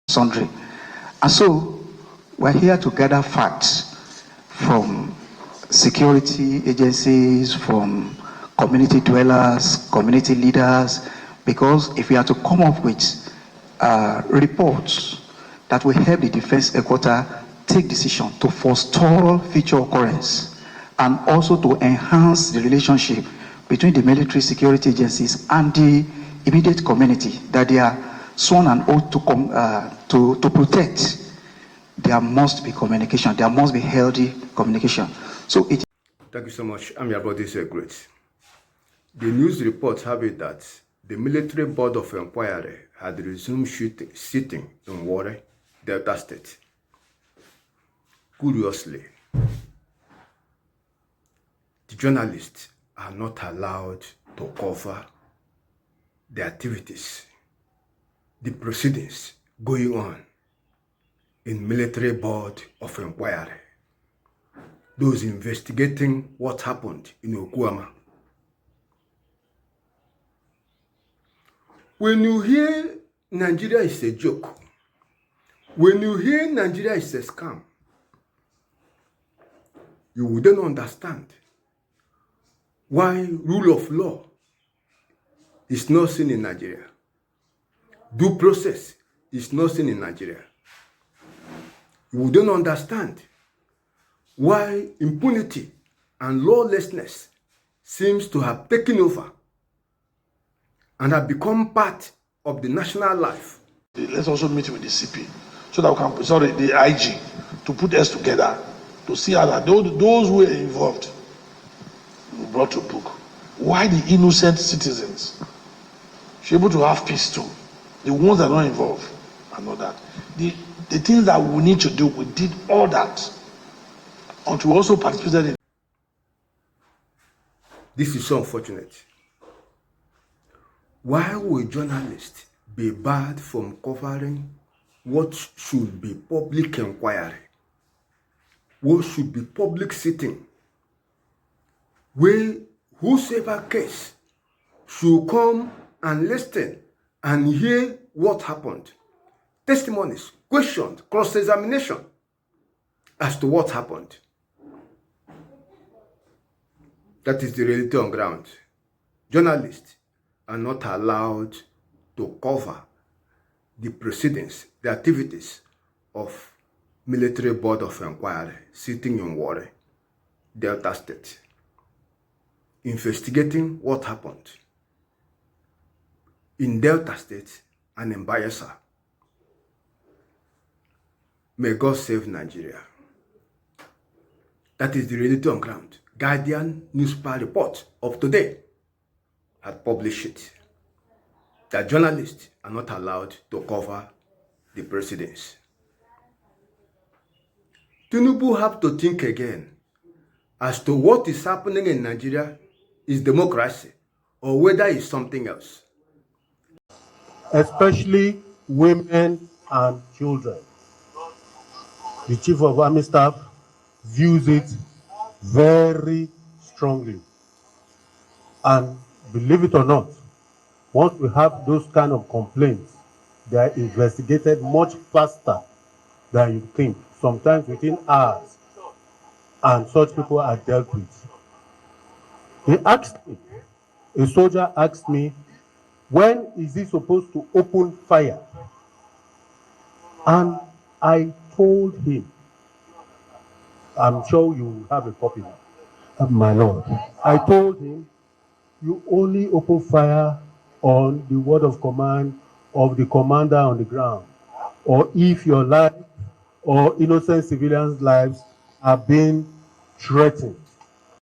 sundry. And so we're here to gather facts from security agencies, from community dwellers, community leaders, because if we are to come up with reports that will help the defense headquarters take decision to forestall future occurrence and also to enhance the relationship between the military security agencies and the immediate community that they are sworn an oath to protect, there must be communication. There must be healthy communication. So it. Thank you so much. I'm your brother, Great. The news reports have it that the military board of inquiry had resumed sitting in Warri, Delta State. Curiously, the journalists are not allowed to cover the activities, the proceedings going on in military board of inquiry, those investigating what happened in Okuama. When you hear Nigeria is a joke, when you hear Nigeria is a scam, you wouldn't understand why rule of law is not seen in Nigeria. Due process is not seen in Nigeria. You wouldn't understand why impunity and lawlessness seems to have taken over and have become part of the national life. Let's also meet with the CP so that we can, the IG, to put us together to see how that those who are involved were brought to book. Why the innocent citizens should be able to have peace too? The ones that are not involved and all that. The things that we need to do, we did all that. And we also participated in. This is so unfortunate. Why will journalists be barred from covering what should be public inquiry? What should be public sitting? Where whosoever case should come and listen and hear what happened. Testimonies, questions, cross-examination as to what happened. That is the reality on ground. Journalists are not allowed to cover the proceedings, the activities of military board of inquiry sitting in Warri, Delta State, investigating what happened in Delta State and in Bayelsa. May God save Nigeria. That is the reality on ground. Guardian newspaper report of today had published it, that journalists are not allowed to cover the proceedings. Tinubu have to think again as to what is happening in Nigeria is democracy or whether it's something else. Especially women and children. The Chief of Army Staff views it very strongly. And believe it or not, once we have those kind of complaints, they are investigated much faster than you think, sometimes within hours, and such people are dealt with. He asked me, a soldier asked me, when is he supposed to open fire? And I told him, I'm sure you have a copy of my lord. I told him, you only open fire on the word of command of the commander on the ground, or if your life or innocent civilians' lives are being threatened.